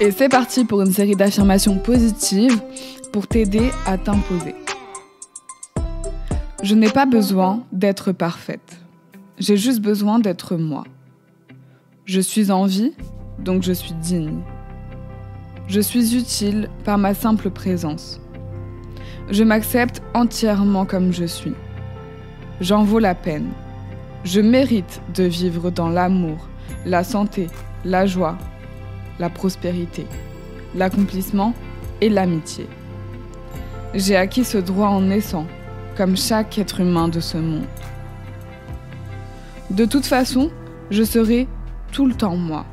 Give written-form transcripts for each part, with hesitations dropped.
Et c'est parti pour une série d'affirmations positives pour t'aider à t'imposer. Je n'ai pas besoin d'être parfaite. J'ai juste besoin d'être moi. Je suis en vie, donc je suis digne. Je suis utile par ma simple présence. Je m'accepte entièrement comme je suis. J'en vaux la peine. Je mérite de vivre dans l'amour, la santé, la joie, la prospérité, l'accomplissement et l'amitié. J'ai acquis ce droit en naissant, comme chaque être humain de ce monde. De toute façon, je serai tout le temps moi.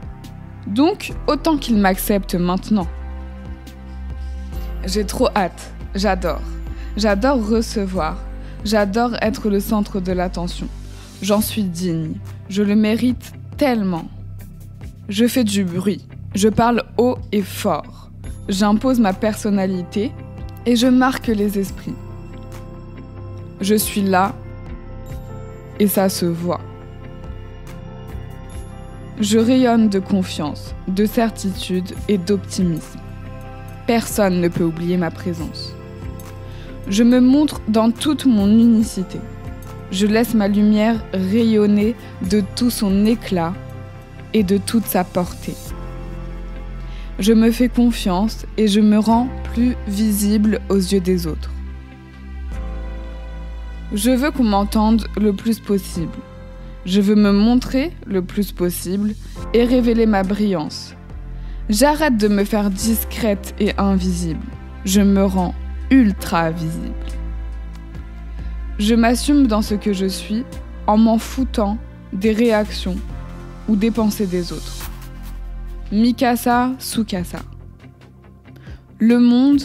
Donc, autant qu'il m'accepte maintenant. J'ai trop hâte, j'adore. J'adore recevoir. J'adore être le centre de l'attention. J'en suis digne. Je le mérite tellement. Je fais du bruit. Je parle haut et fort. J'impose ma personnalité et je marque les esprits. Je suis là et ça se voit. Je rayonne de confiance, de certitude et d'optimisme. Personne ne peut oublier ma présence. Je me montre dans toute mon unicité. Je laisse ma lumière rayonner de tout son éclat et de toute sa portée. Je me fais confiance et je me rends plus visible aux yeux des autres. Je veux qu'on m'entende le plus possible. Je veux me montrer le plus possible et révéler ma brillance. J'arrête de me faire discrète et invisible. Je me rends ultra visible. Je m'assume dans ce que je suis en m'en foutant des réactions ou des pensées des autres. Mikasa Tsukasa. Le monde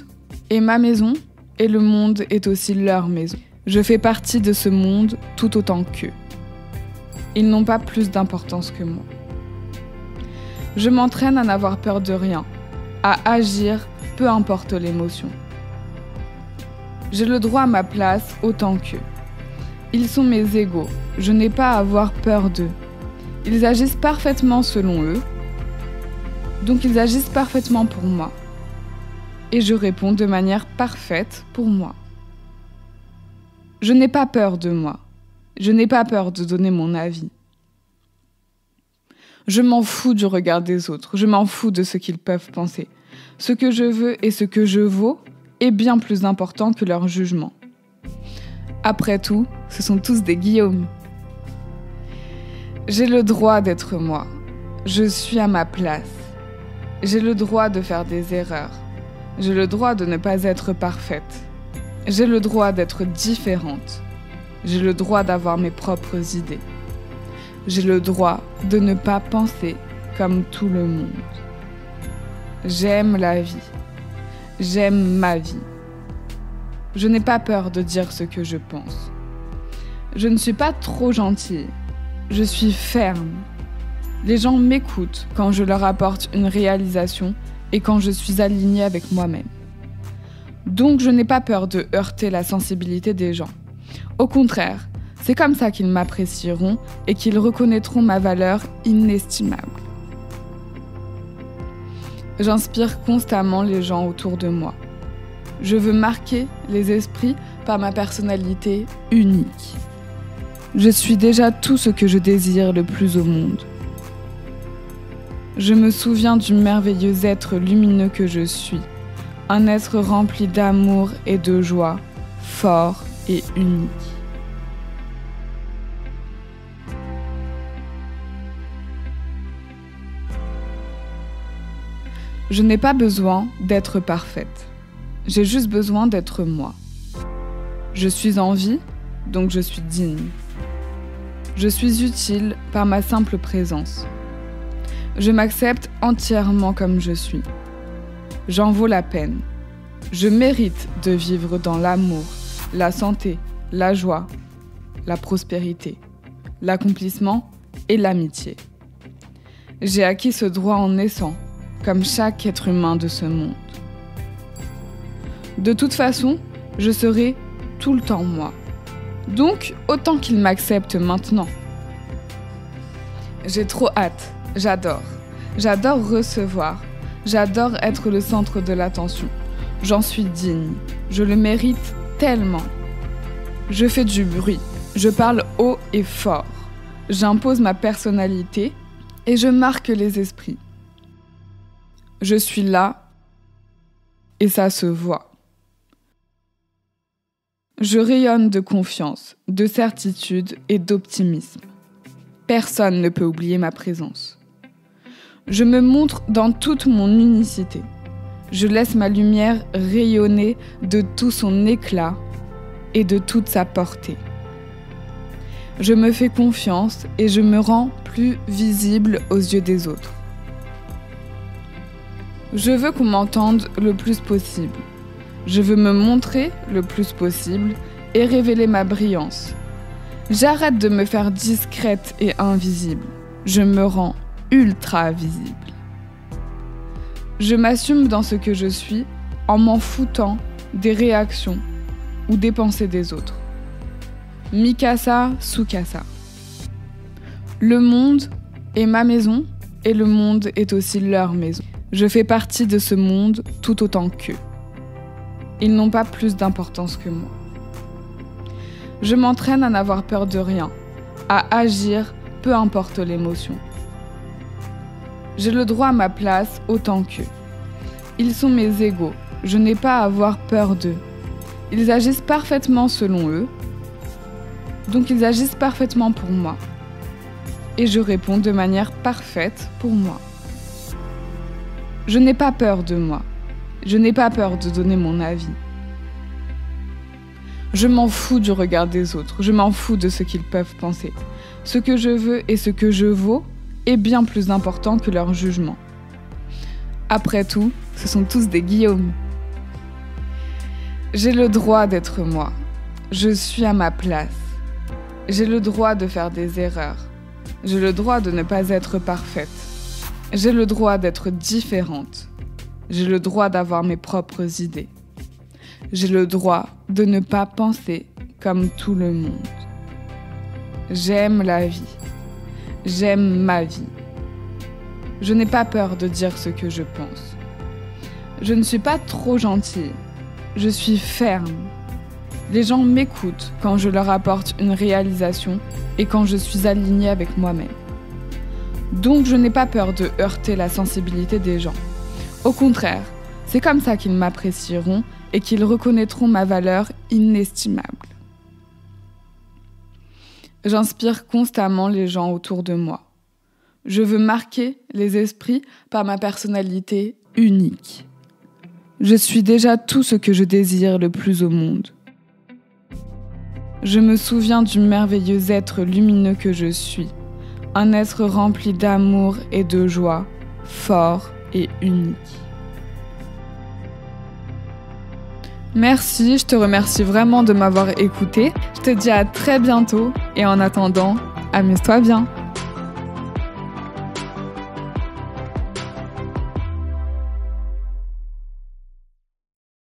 est ma maison et le monde est aussi leur maison. Je fais partie de ce monde tout autant qu'eux. Ils n'ont pas plus d'importance que moi. Je m'entraîne à n'avoir peur de rien, à agir peu importe l'émotion. J'ai le droit à ma place autant qu'eux. Ils sont mes égaux, je n'ai pas à avoir peur d'eux. Ils agissent parfaitement selon eux, donc ils agissent parfaitement pour moi. Et je réponds de manière parfaite pour moi. Je n'ai pas peur de moi. Je n'ai pas peur de donner mon avis. Je m'en fous du regard des autres. Je m'en fous de ce qu'ils peuvent penser. Ce que je veux et ce que je vaux est bien plus important que leur jugement. Après tout, ce sont tous des Guillaume. J'ai le droit d'être moi. Je suis à ma place. J'ai le droit de faire des erreurs. J'ai le droit de ne pas être parfaite. J'ai le droit d'être différente. J'ai le droit d'avoir mes propres idées. J'ai le droit de ne pas penser comme tout le monde. J'aime la vie. J'aime ma vie. Je n'ai pas peur de dire ce que je pense. Je ne suis pas trop gentille. Je suis ferme. Les gens m'écoutent quand je leur apporte une réalisation et quand je suis alignée avec moi-même. Donc je n'ai pas peur de heurter la sensibilité des gens. Au contraire, c'est comme ça qu'ils m'apprécieront et qu'ils reconnaîtront ma valeur inestimable. J'inspire constamment les gens autour de moi. Je veux marquer les esprits par ma personnalité unique. Je suis déjà tout ce que je désire le plus au monde. Je me souviens du merveilleux être lumineux que je suis, un être rempli d'amour et de joie, fort et unique. Je n'ai pas besoin d'être parfaite. J'ai juste besoin d'être moi. Je suis en vie, donc je suis digne. Je suis utile par ma simple présence. Je m'accepte entièrement comme je suis. J'en vaux la peine. Je mérite de vivre dans l'amour, la santé, la joie, la prospérité, l'accomplissement et l'amitié. J'ai acquis ce droit en naissant, comme chaque être humain de ce monde. De toute façon, je serai tout le temps moi. Donc, autant qu'il m'accepte maintenant. J'ai trop hâte, j'adore. J'adore recevoir. J'adore être le centre de l'attention. J'en suis digne. Je le mérite tellement. Je fais du bruit. Je parle haut et fort. J'impose ma personnalité et je marque les esprits. Je suis là et ça se voit. Je rayonne de confiance, de certitude et d'optimisme. Personne ne peut oublier ma présence. Je me montre dans toute mon unicité. Je laisse ma lumière rayonner de tout son éclat et de toute sa portée. Je me fais confiance et je me rends plus visible aux yeux des autres. Je veux qu'on m'entende le plus possible. Je veux me montrer le plus possible et révéler ma brillance. J'arrête de me faire discrète et invisible. Je me rends ultra visible. Je m'assume dans ce que je suis en m'en foutant des réactions ou des pensées des autres. Mikasa Tsukasa. Le monde est ma maison et le monde est aussi leur maison. Je fais partie de ce monde tout autant qu'eux. Ils n'ont pas plus d'importance que moi. Je m'entraîne à n'avoir peur de rien, à agir peu importe l'émotion. J'ai le droit à ma place autant qu'eux. Ils sont mes égaux, je n'ai pas à avoir peur d'eux. Ils agissent parfaitement selon eux, donc ils agissent parfaitement pour moi. Et je réponds de manière parfaite pour moi. Je n'ai pas peur de moi. Je n'ai pas peur de donner mon avis. Je m'en fous du regard des autres. Je m'en fous de ce qu'ils peuvent penser. Ce que je veux et ce que je vaux est bien plus important que leur jugement. Après tout, ce sont tous des Guillaume. J'ai le droit d'être moi. Je suis à ma place. J'ai le droit de faire des erreurs. J'ai le droit de ne pas être parfaite. J'ai le droit d'être différente. J'ai le droit d'avoir mes propres idées. J'ai le droit de ne pas penser comme tout le monde. J'aime la vie. J'aime ma vie. Je n'ai pas peur de dire ce que je pense. Je ne suis pas trop gentille. Je suis ferme. Les gens m'écoutent quand je leur apporte une réalisation et quand je suis alignée avec moi-même. Donc je n'ai pas peur de heurter la sensibilité des gens. Au contraire, c'est comme ça qu'ils m'apprécieront et qu'ils reconnaîtront ma valeur inestimable. J'inspire constamment les gens autour de moi. Je veux marquer les esprits par ma personnalité unique. Je suis déjà tout ce que je désire le plus au monde. Je me souviens du merveilleux être lumineux que je suis, un être rempli d'amour et de joie, fort et unique. Merci, je te remercie vraiment de m'avoir écouté. Je te dis à très bientôt et en attendant, amuse-toi bien.